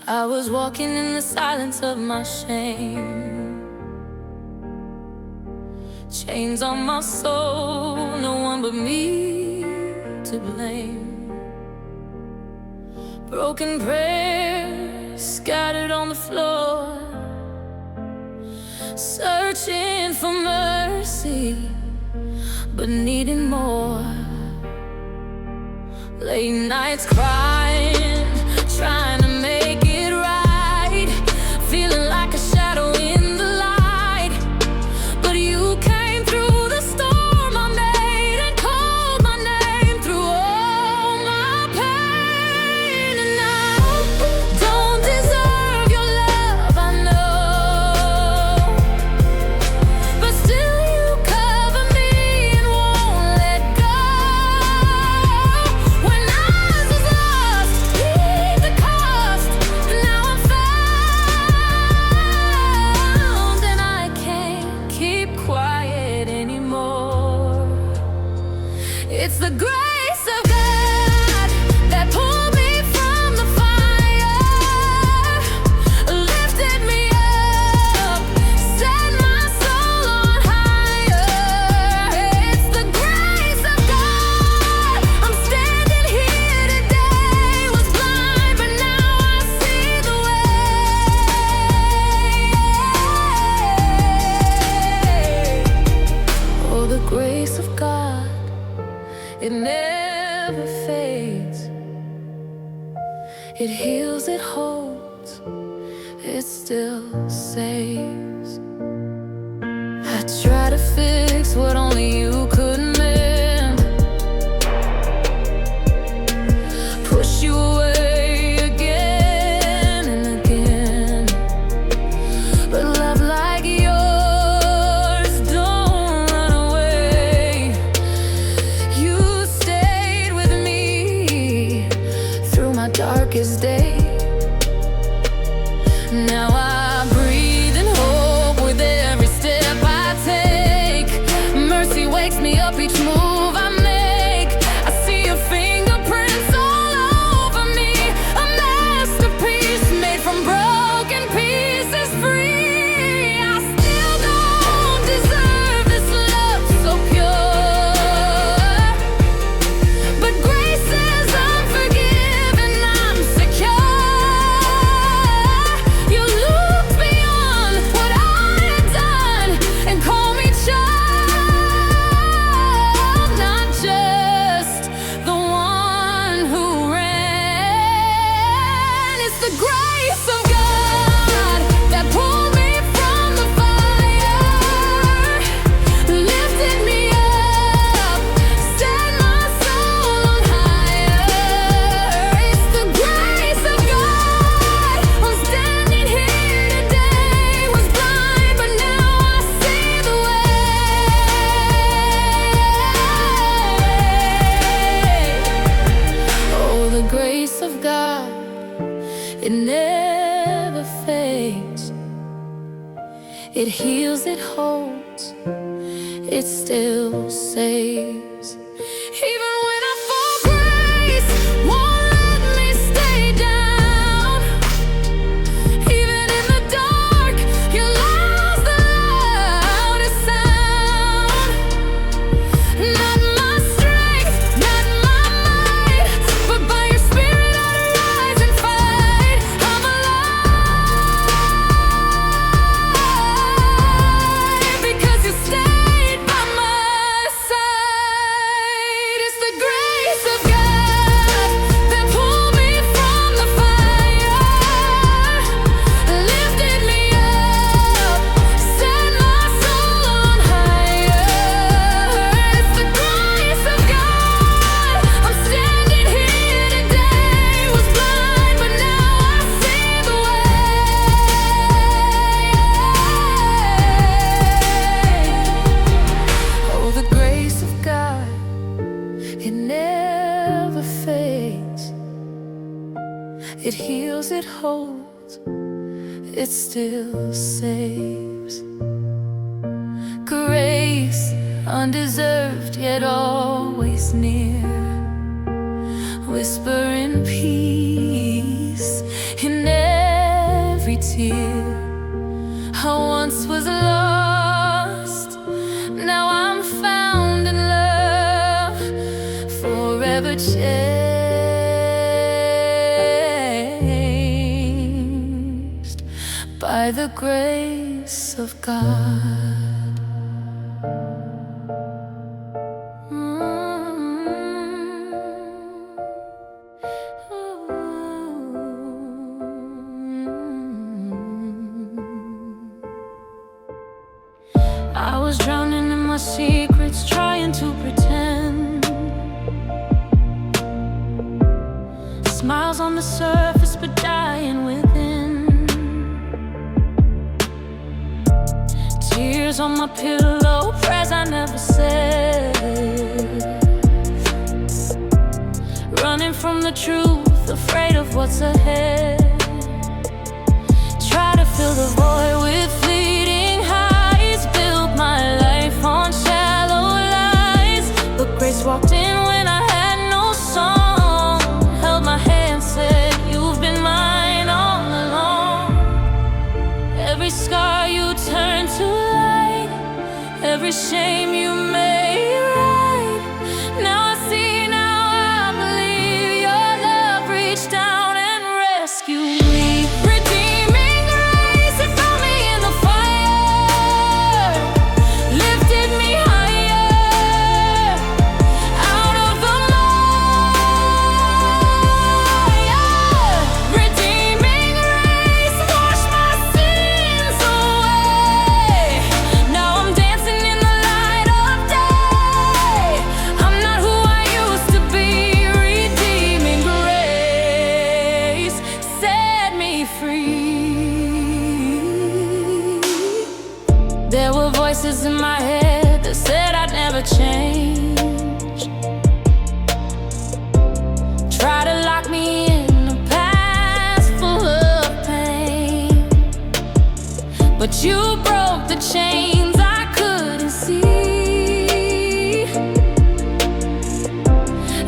I was walking in the silence of my shame. Chains on my soul, no one but me to blame. Broken prayers scattered on the floor, searching for mercy, but needing more. Late nights crying, trying to make it right, feeling like a shadow in the light. But you came through the storm I made and called my name through all my pain. And I don't deserve your love, I know, but still you cover me and won't let go. When I was lost, paid the cost, and now I'm found, and I can't keep quiet anymore. It's the grace of God that pulled me from the fire, lifted me up, set my soul on higher. It's the grace of God. I'm standing here today, was blind, but now I see the way. Oh, the grace of God, it never fades. It heals, it holds, it still saves. I try to fix what only you could mend, push you away again and again. But love like yours don't run away. You stayed with me through my darkest day. Now I breathe in hope with every step I take. Mercy wakes me up each move I make. I see your fingerprints all over me, a masterpiece made from broken pieces, free. I still don't deserve this love so pure, but grace says I'm forgiven, I'm secure. You look beyond what I had done and call me child, not just the one who ran. It's the grace of God that pulled me from the fire, lifted me up, set my soul on higher. It's the grace of God. I'm standing here today, was blind, but now I see the way. Oh, the grace of God, it never fades. It heals, it holds, it still saves. Even when I fall, grace won't let me stay down. Even in the dark, your love's the loudest sound. Not my strength, not my might, but by your spirit I'd rise and fight. I'm alive because you stayed by my side. It's the grace of God that pulled me from the fire, lifted me up, set my soul on higher. It's the grace of God. I'm standing here today, was blind, but now I see the way. Oh, the grace of God, it never fades. It heals, it holds, it still saves. Grace undeserved yet always near, whisper in peace. He never tear. I once was lost, now I'm found in love, forever changed by the grace of God. I was drowning in my secrets, trying to pretend. Smiles on the surface, but dying within. Tears on my pillow, prayers I never said. Running from the truth, afraid of what's ahead. Try to fill the void with fleeting highs, build my life on shallow lies. But grace walked in when I had no song, held my hand, said, you've been mine all along. Every scar you turned to light, every shame you made right. Now I see, now I believe your love reached down and rescued me. Redeeming grace, it found me in the fire, lifted me higher out of the mire. Redeeming grace washed my sins away. Now I'm dancing in the light of day. I'm not who I used to be. Redeeming grace set me free. There were voices in my head that said I'd never change. Try to lock me in a past full of pain, but you broke the chains I couldn't see,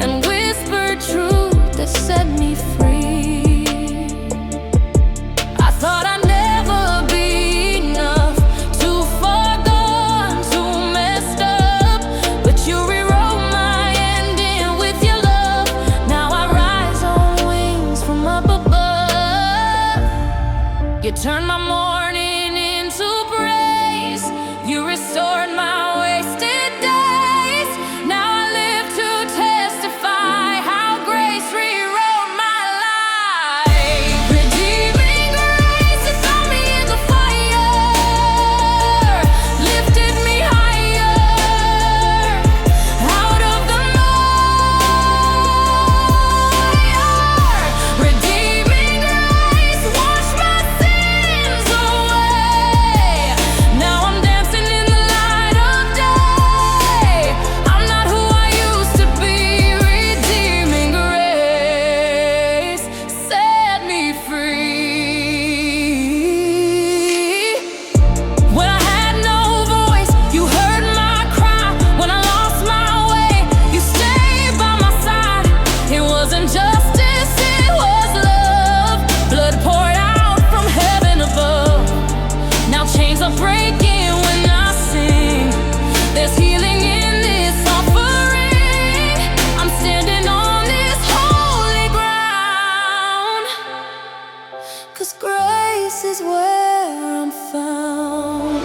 and whispered truth that set me free. I thought I'd never be enough, too far gone, too messed up, but you rewrote my ending with your love. Now I rise on wings from up above. You turned my mourning into praise, you restored my wasted days. Now I live to testify how grace rewrote my life. Redeeming grace, it found me in the fire, lifted me higher out of the mire. Redeeming grace washed my sins away. Now I'm dancing in the light of day. I'm not who I used to be. Redeeming grace set me free. When I had no voice, you heard my cry. When I lost my way, you stayed by my side. It wasn't justice, it was love. Blood poured out from heaven above. Now chains are breaking when I sing. There's healing in this offering. I'm standing on this holy ground, 'cause grace is where I'm found.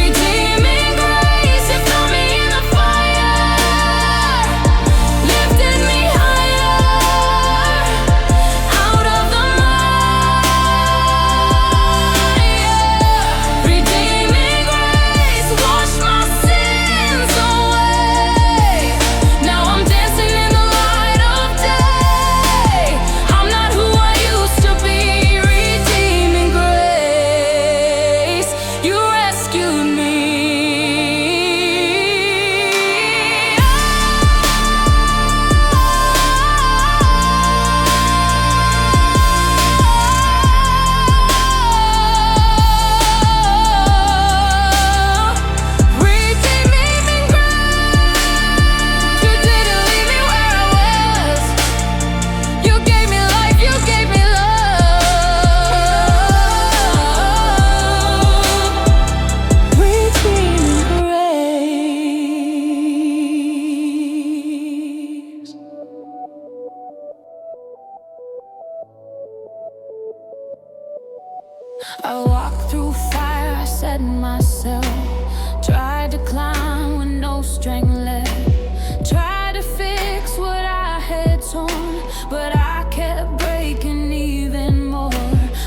Redeeming grace, it found me in the fire, lifted me higher out of the mire. Redeeming grace washed my sins away. Now I'm dancing in the light of day. I'm not who I used to be. Redeeming grace. I walked through fire, I set myself. Tried to climb with no strength left. Tried to fix what I had torn, but I kept breaking even more.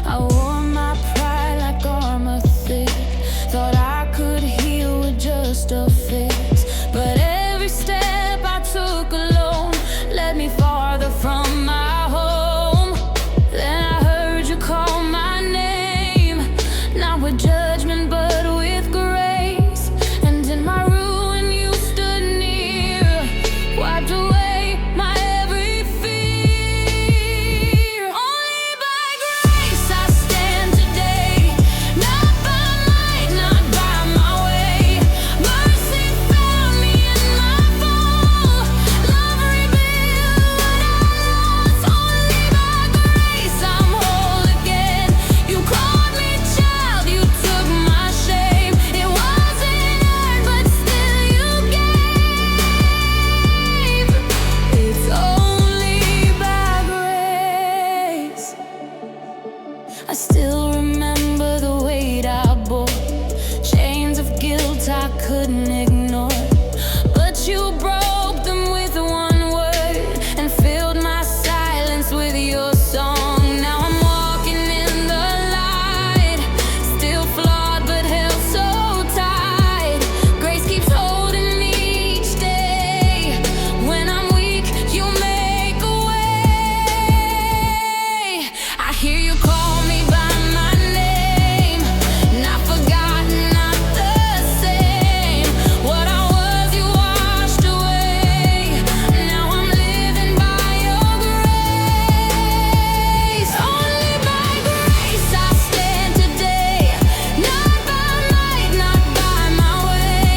I wore my pride like armor thick. Thought I could heal with just a fix, but every step I took alone led me farther from my home. Then I heard you call my name, not with judgment but with grace. And in my ruin you stood near, wiped away my every fear. Only by grace I stand today, not by might, not by my way. Mercy found me in my fall, love rebuilt what I lost. Only by grace I'm whole again. You called me child, you took my shame. It wasn't earned, but still you gave. It's only by grace. I still remember the weight I bore, chains of guilt I couldn't ignore. But you broke them with one word and filled my silence with your song. Now I'm walking in the light, still flawed but held so tight. Grace keeps holding me each day. When I'm weak, you make a way. I hear you call me by my name, not forgotten, not the same. What I was, you washed away. Now I'm living by your grace. Only by grace I stand today, not by might, not by my way.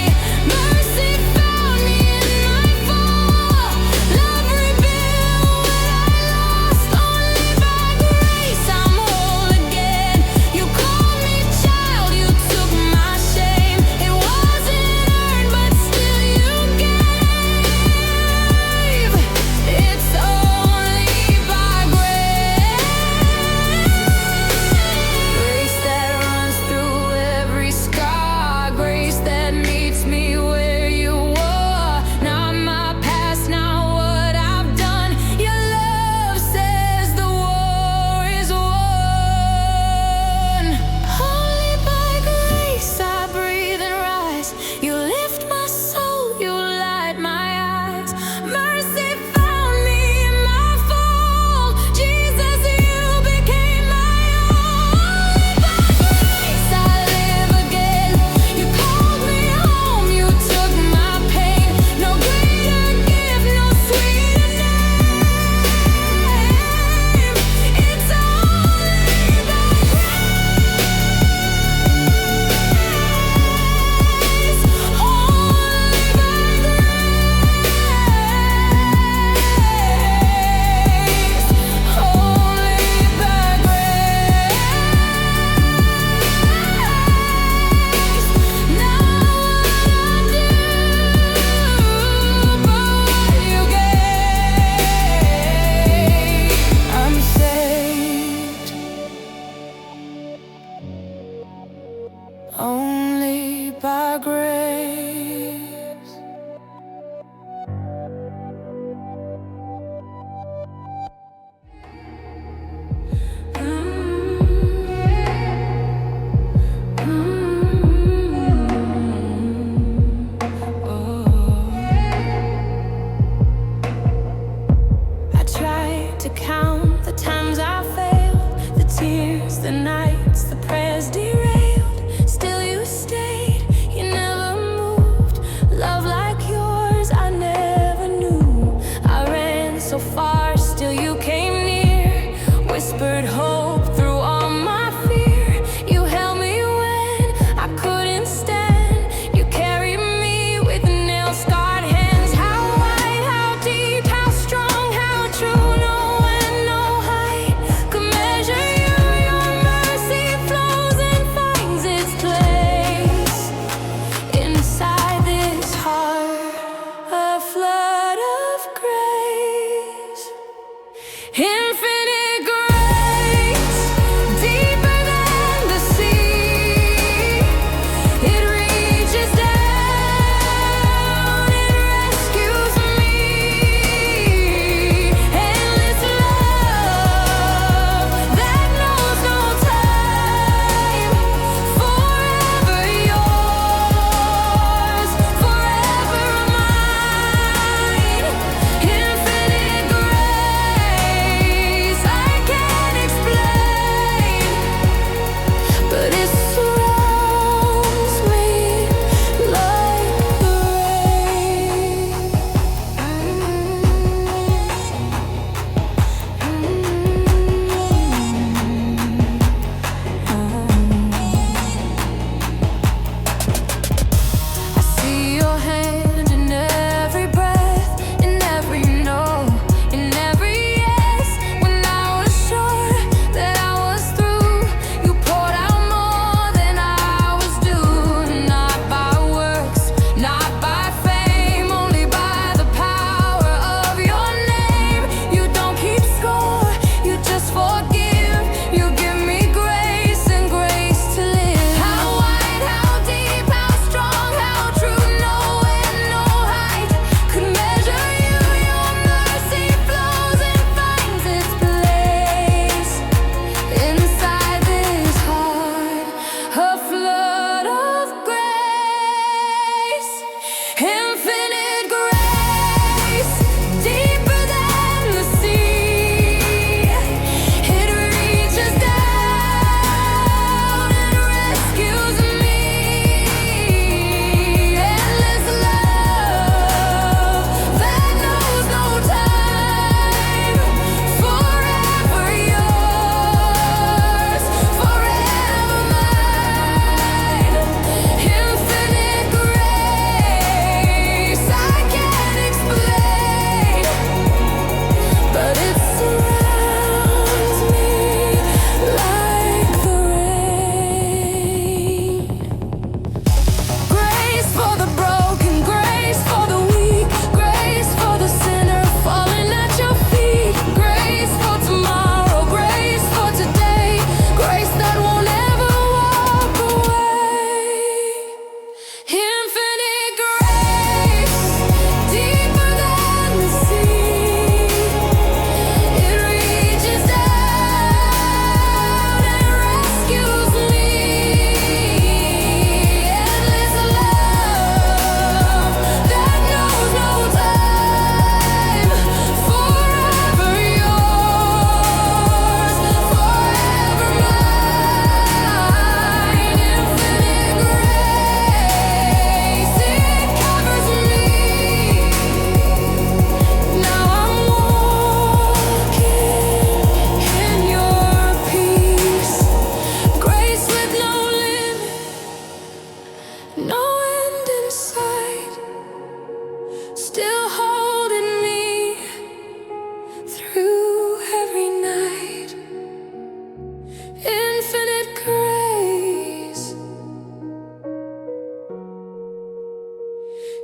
Mercy found me in my fall, love rebuilt what I lost. Only by grace I'm whole again. You called me child, you took my shame. It wasn't earned, but still you gave. It's only by grace. Grace that runs through every scar, grace that meets me where you were. Not my past, not what I've done. Your love says the war is won. Only by grace I breathe and rise. You lift my soul, you light my eyes. Mercy found me in my fall. Jesus, you became my own. Only by grace I live again. You called me home, you took my pain. No greater gift, no sweeter name. It's only by grace, only by grace, only by grace. Not what I do, but what you gave. I'm saved only by grace. I tried to count the times I failed, the tears, the nights, the prayers derailed. Still you stayed, you never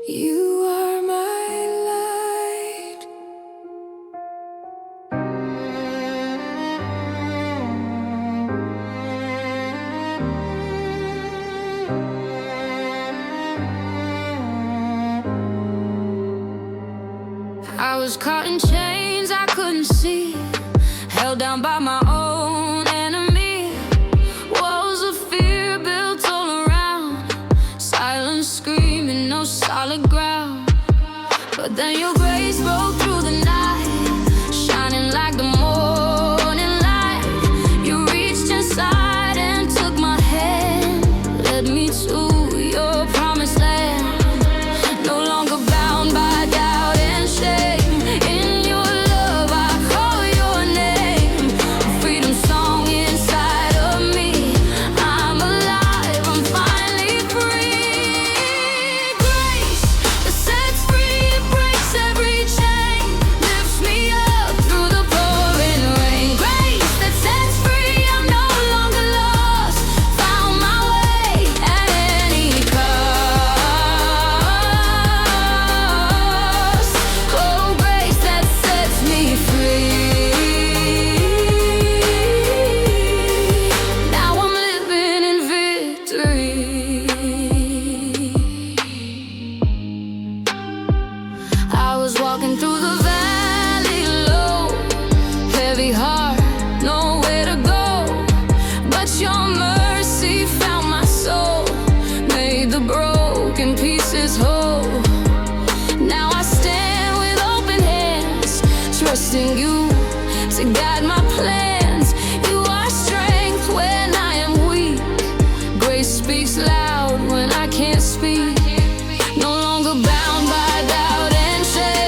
You are my light. I was caught in chains I couldn't see, held down by my own enemy. Walls of fear built all around, silence screaming, no solid ground. But then your grace broke through the night, shining like the morning light. You reached inside and took my hand, led me to your promised land. No longer bound by doubt and shame. Walking through the valley low, heavy heart, nowhere to go. But your mercy found my soul, made the broken pieces whole. Now I stand with open hands, trusting you to guide my plans. You are strength when I am weak, grace speaks loud when I can't speak. No longer bound by doubt and shame.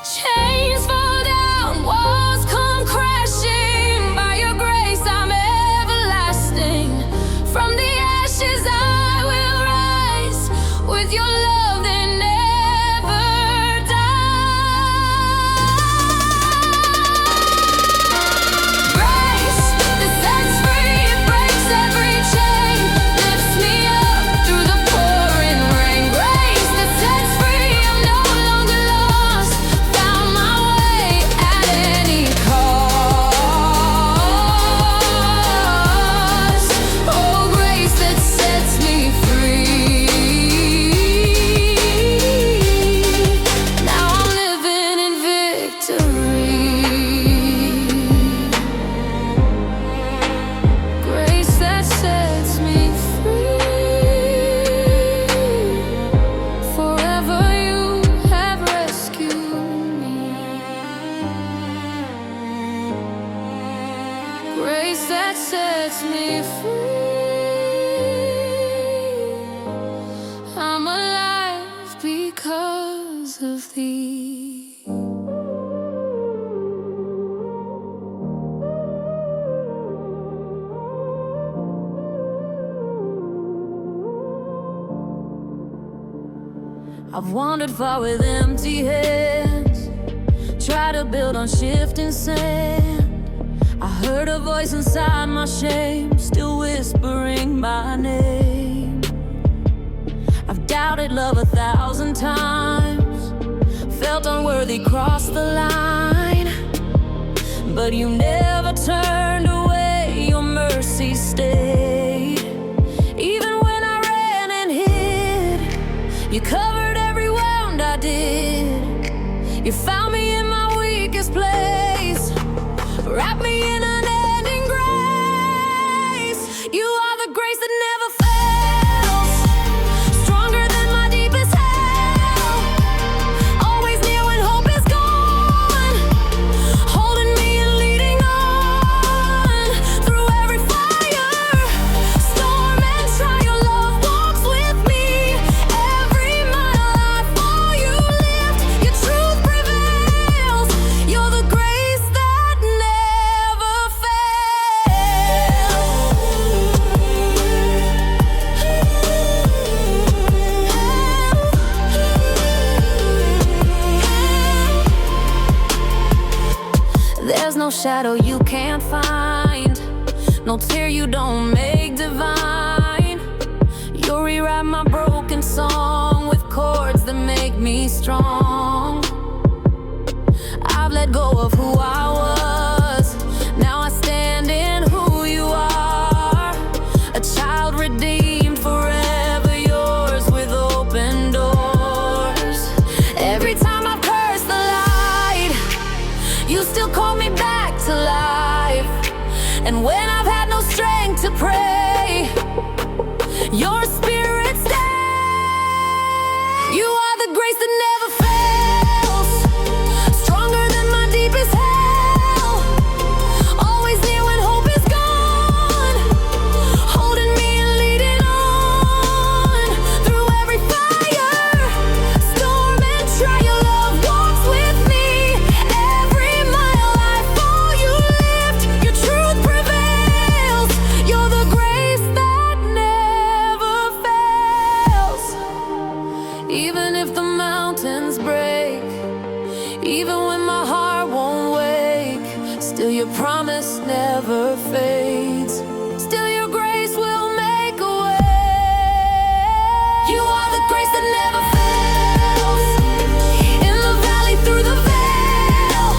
Chains fall down, walls come crashing. By your grace I'm everlasting. From the ashes I will rise, with your love that never dies. Grace that sets free, it breaks every chain, lifts me up through the pouring rain. Grace that sets free, I'm no longer lost, found my way at any cost. Oh, grace that sets me free. Now I'm living in victory. Grace that sets me free. Forever you have rescued me. Grace that sets me free. I'm alive because of thee. I've wandered far with empty hands, tried to build on shifting sand. I heard a voice inside my shame, still whispering my name. I've doubted love 1,000 times, felt unworthy, crossed the line. But you never turned away, your mercy stayed. Even when I ran and hid, you covered every wound I did. You found me in my weakest place, wrap me in unending grace. You are the grace that never fails, stronger than my deepest hell. shadow you can't find, no tear you don't make divine. You'll rewrite my broken song with chords that make me strong. I've let go of who I was, now I stand in who you are. A child redeemed, forever yours, with open doors. Every time I've cursed the light, you still call me back to life. And when I've had no strength to pray, your spirit stays. You are the grace that never fails, stronger than my deepest hell. Always there when hope is gone, holding me and leading on. Through every fire, storm and trial, love walks with me. Every mile I fall, you lift, your truth prevails. You're the grace that never fails. Even if the mountains break, even when my heart won't wake, still your promise never fades. Still your grace will make a way. You are the grace that never fails. In the valley, through the veil,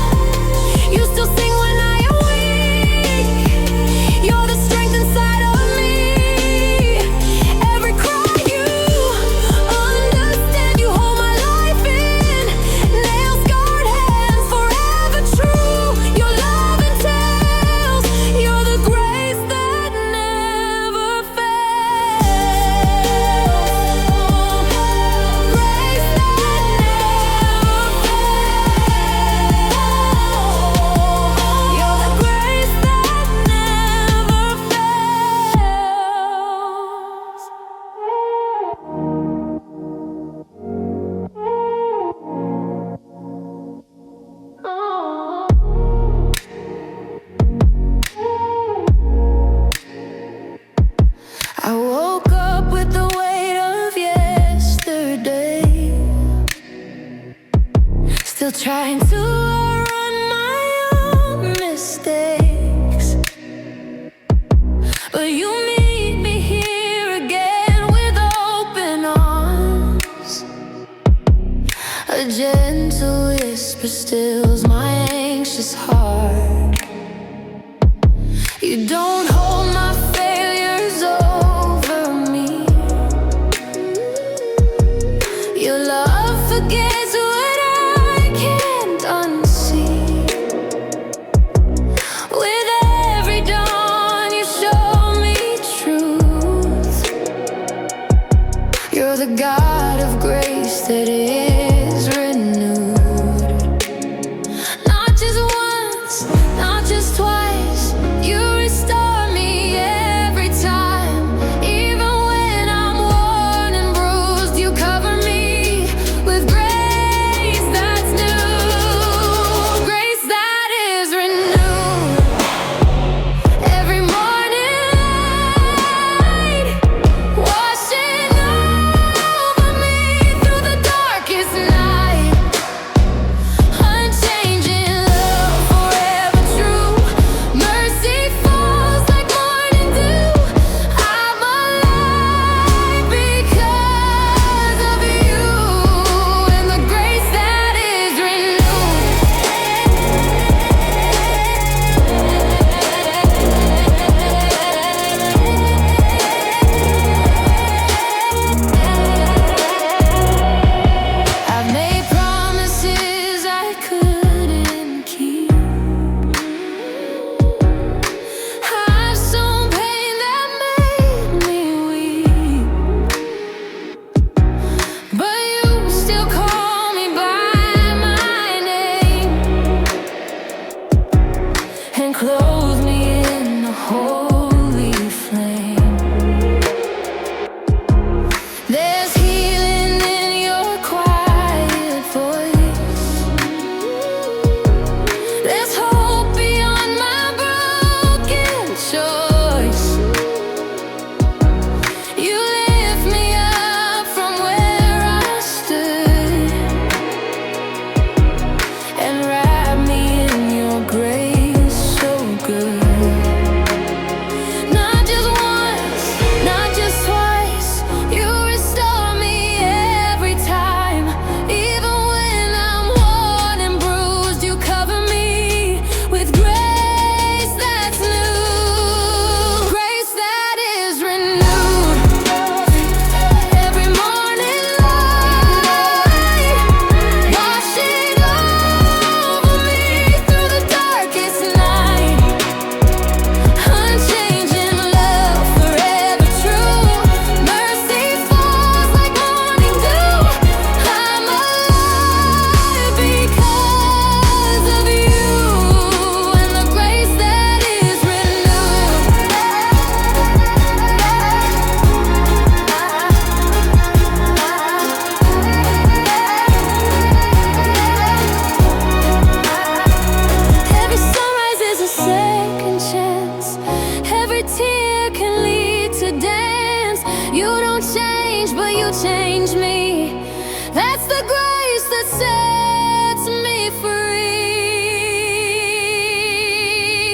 you still sing when I am weak. You're the strength inside of me. Every cry you understand, you hold my life in nail-scarred hands, forever true. Your love entails. You're the grace that never fails. Grace that never fails. You're the grace that never fails. I woke up with the weight of yesterday, still trying to run my own mistakes. But you meet me here again with open arms. A gentle whisper stills my anxious heart. You don't hold my failures over me. Your love forgets what I can't unsee. With every dawn you show me truth. You're the God of grace that is renewed. Not just once, not just twice, you restore me every time. Even when I'm worn and bruised, you cover me with grace that's new. Grace that is renewed. Every morning light washing over me through the darkest don't change, but you change me. That's the grace that sets me free.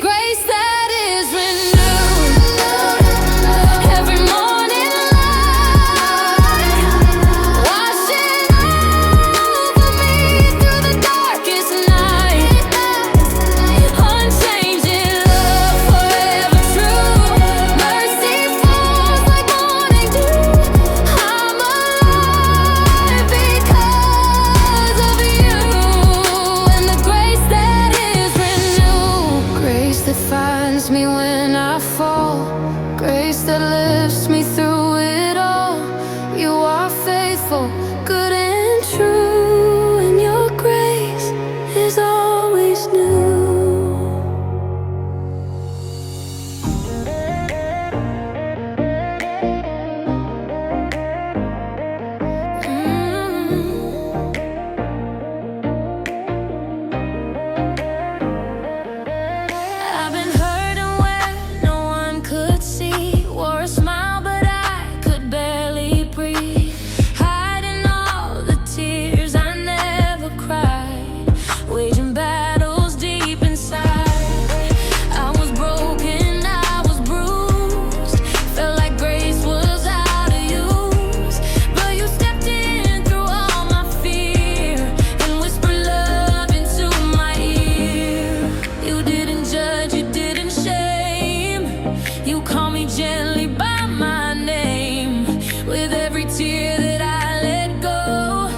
Grace that is renewed every morning light, washing over me through the darkest night. Unchanging love, forever true. Mercy falls like morning dew. I'm alive because of you, and the grace that is renewed. Grace that finds me when I fall, grace that lifts me through it all. You are faithful, good and true, and your grace is always new. I've been hurting where no one could see. Wore a smile, but I could barely breathe. Hiding all the tears I never cried. Waging battles deep inside. I was broken, I was bruised. Felt like grace was out of use. But you stepped in through all my fear and whispered love into my ear. You didn't judge, you didn't shame. You call me gently by my name. With every tear that I let go,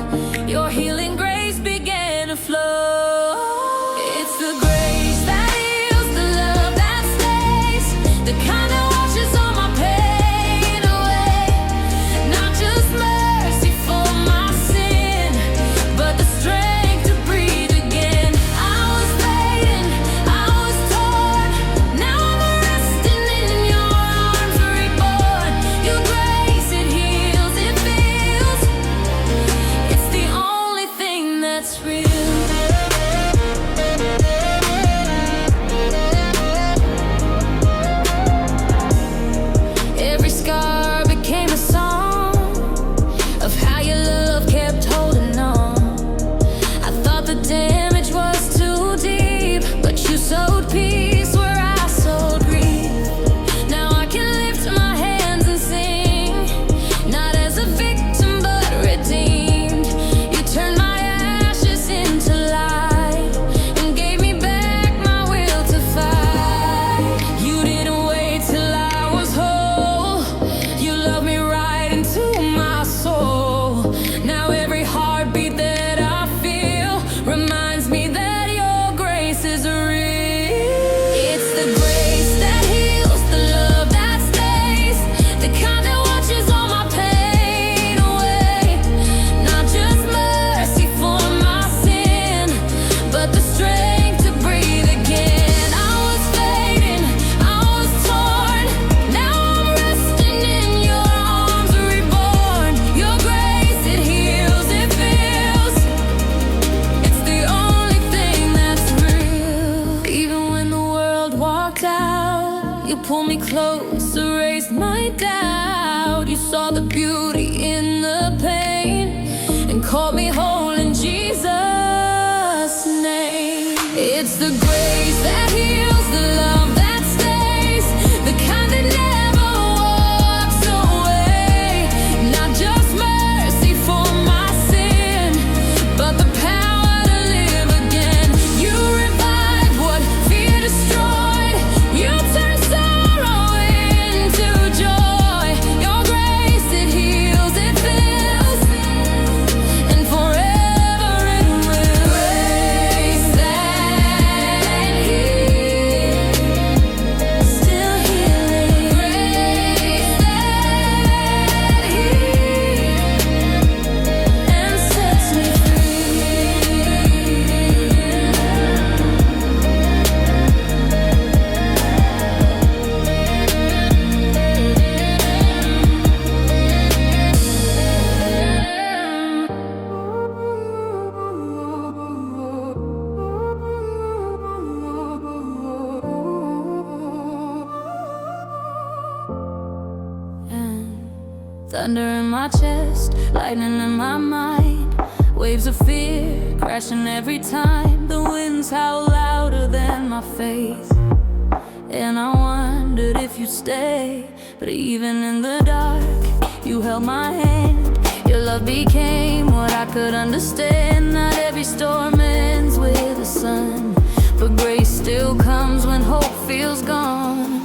your healing grace began to flow. It's the grace that heals, the love that stays, the kind that washes all my pain away. Not just mercy for my sin, but the strength to breathe again. I was fading, I was torn. Now I'm resting in your arms, reborn. Your grace, it heals, it feels. It's the only thing that's real. Every scar became a song of how your love kept holding on. I thought the damage was too deep, but you sowed peace where I sowed grief. Now I can lift my hands and sing, not as a victim but redeemed. You turned my ashes into light and gave me back my will to fight. You didn't wait till I was whole. You loved me right into my soul. Now every heartbeat that I feel reminds me that your grace is real. It's the grace that heals, the love that stays, the kind that washes all my pain away. Not just mercy for my sin, but the strength to breathe again. I was fading, I was torn. Now I'm resting in your arms, reborn. Your grace, it heals, it feels. It's the only thing that's real. Even when the world walked out, you pulled me close, erased my doubt. You saw the beauty in the pain and called me whole in Jesus' name. It's the grace that heals, the love that stays, the kind that never walks away. Not just mercy for my sin, but the power to live again. You revived what fear destroyed. You turned sorrow into joy. Your grace, it heals, it fills, and forever it will. Grace that heals. Thunder in my chest, lightning in my mind. Waves of fear crashing every time. The winds howl louder than my faith. And I wondered if you'd stay, but even in the dark, you held my hand. Your love became what I could understand. Not every storm ends with the sun, but grace still comes when hope feels gone.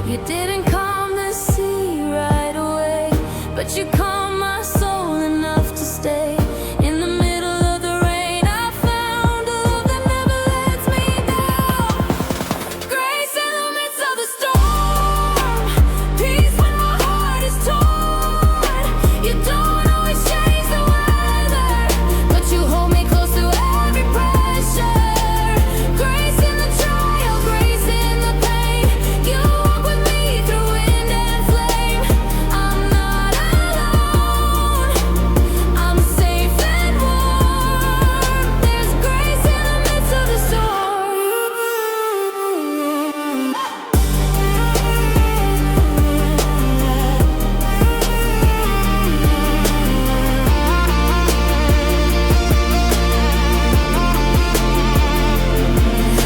You didn't calm the sea right away, but you calmed my soul enough to stay. In the middle of the rain, I found a love that never lets me down. Grace in the midst of the storm, peace when my heart is torn. You don't always change the weather, but you hold me close through every pressure. Grace in the trial, grace in the pain. You walk with me through wind and flame. I'm not alone, I'm safe and warm. There's grace in the midst of the storm.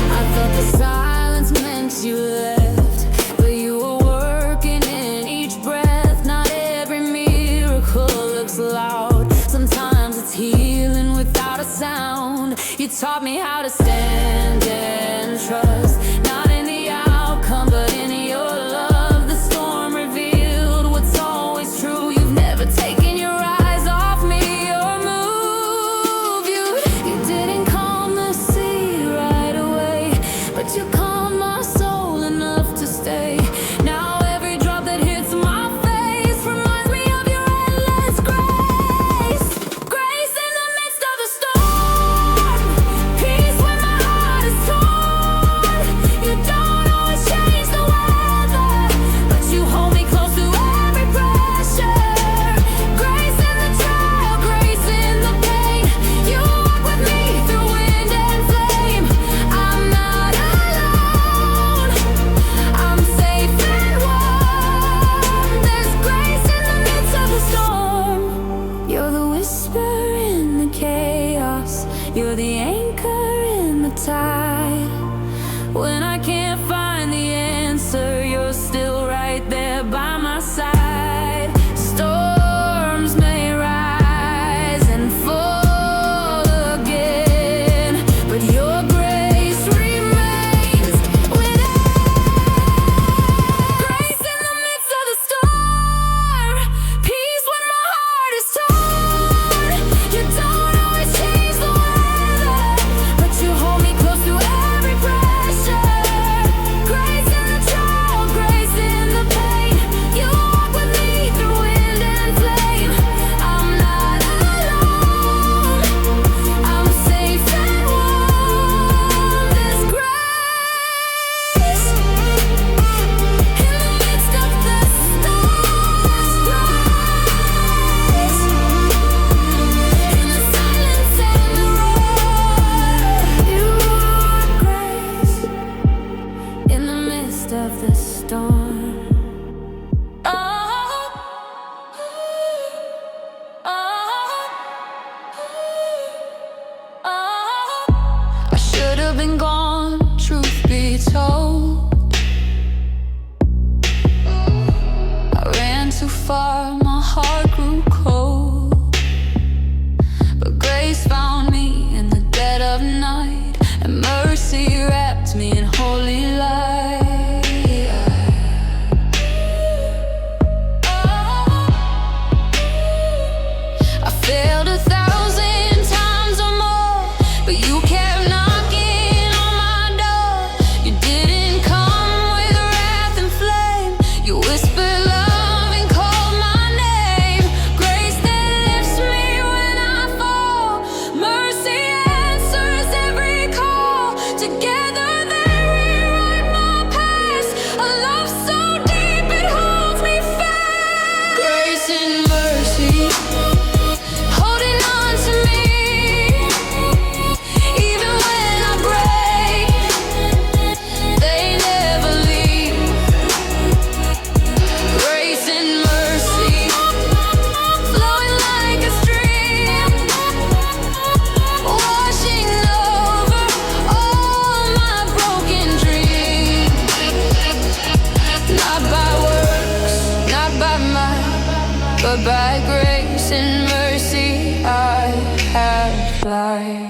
I thought the silence meant you left, but you were working in each breath. Not every miracle looks loud. Sometimes it's healing without a sound. You taught me how to stand and trust, not in the outcome, but in your love. The storm revealed what's always true. You've never taken your eyes off me or moved. You didn't calm the sea right away, but you calmed my soul enough to stay. Now every drop that hits my face reminds me of your endless grace. Grace in the midst of the storm, peace when my heart is torn. You don't always change the weather, but you hold me close through every pressure. Grace in the trial, grace in the pain. You walk with me through wind and flame. I'm not alone, I'm safe and warm. There's grace in the midst of the storm. You're the whisper in the chaos, you're the anchor in the tide. When I can't find the answer, you're still right there by my side. Storms may rise and fall again, but your grace remains within. Grace in the midst of the storm, peace when my heart is torn. You don't always change the weather, but you hold me close through every pressure. Grace in the trial, grace in the pain. You walk with me through wind and flame. I'm not alone, I'm safe and warm. There's grace in the midst of the storm. Grace in the silence and the roar. You are grace in the midst of the storm. Oh, I should have been gone, truth be told. I ran too far, my heart grew cold. But grace found me in the dead of night, and mercy wrapped me in holy light. I failed 1,000 times or more, but you kept knocking on my door. You didn't come with wrath and flame. You whispered love and called my name. Grace that lifts me when I fall. Mercy answers every call. Together they rewrite my past. A love so deep it holds me fast. Grace and mercy holding on to me, even when I break. They never leave. Grace and mercy but by grace and mercy I have life.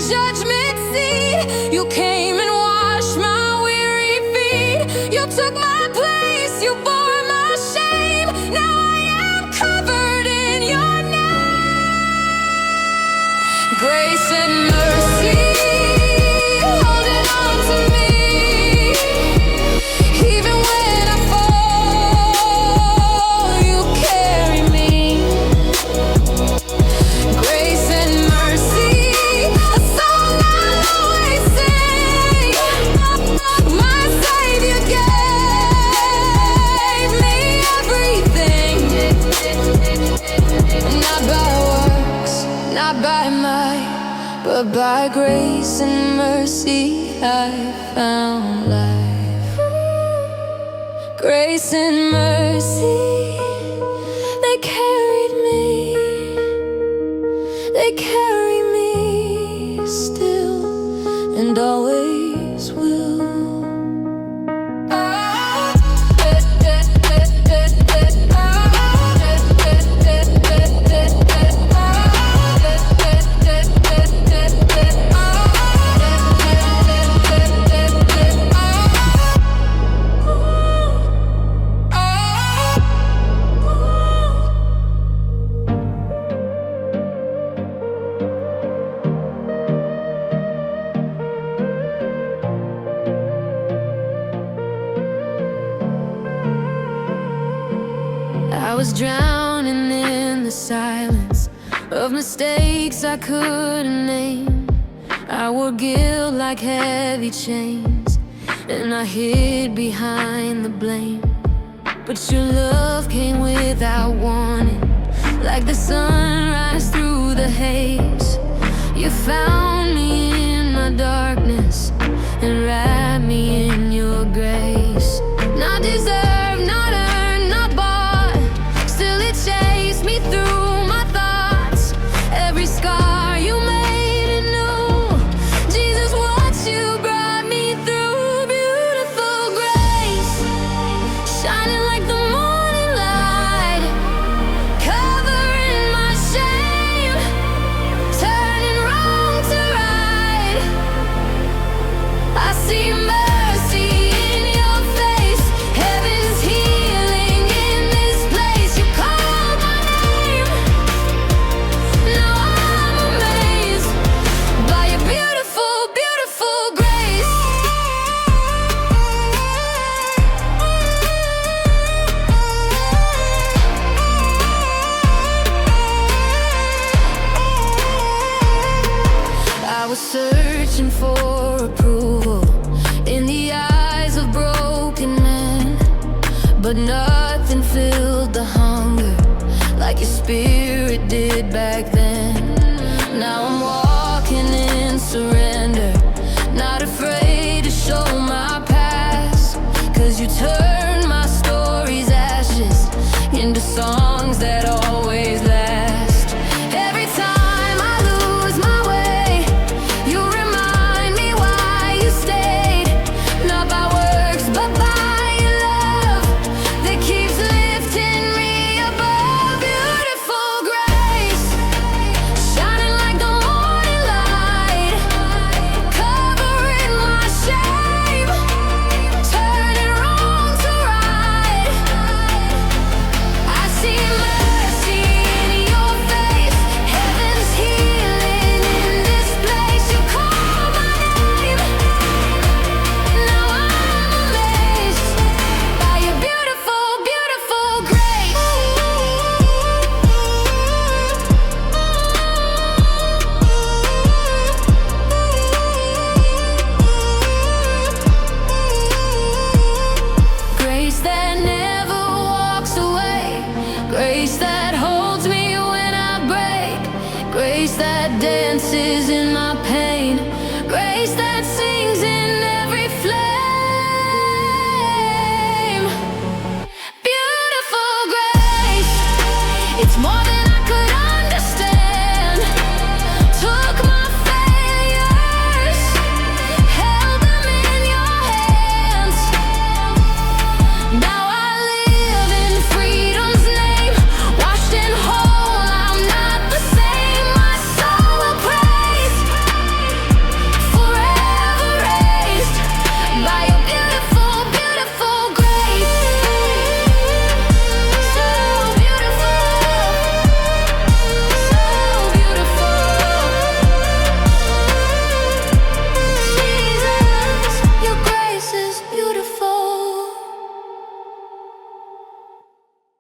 Judgment seat, you came and washed my weary feet. You took my place, you bore my shame. Now I am covered in your name. Grace and mercy holding on to me, even when I fall, you carry me. Grace and mercy, not by might, but by grace and mercy I found life. Grace and mercy, they carried me, they carry me still and always will. I was drowning in the silence of mistakes I couldn't name. I wore guilt like heavy chains, and I hid behind the blame. But your love came without warning, like the sunrise through the haze. You found me in my darkness and wrapped me in your grace. Not deserved, not earned, not bought, still it chased me through my thoughts. Every scar you made anew, Jesus, what you brought me through. Beautiful grace, shining like the morning light, covering my shame, turning wrong to right. I see mercy in your face, heaven's healing in this place. You called my name, now I'm amazed by your beautiful, beautiful grace. I was searching for approval in the eyes of broken men, but nothing filled the hunger like your spirit did back then. Now I'm walking in surrender, not afraid to show my is beautiful.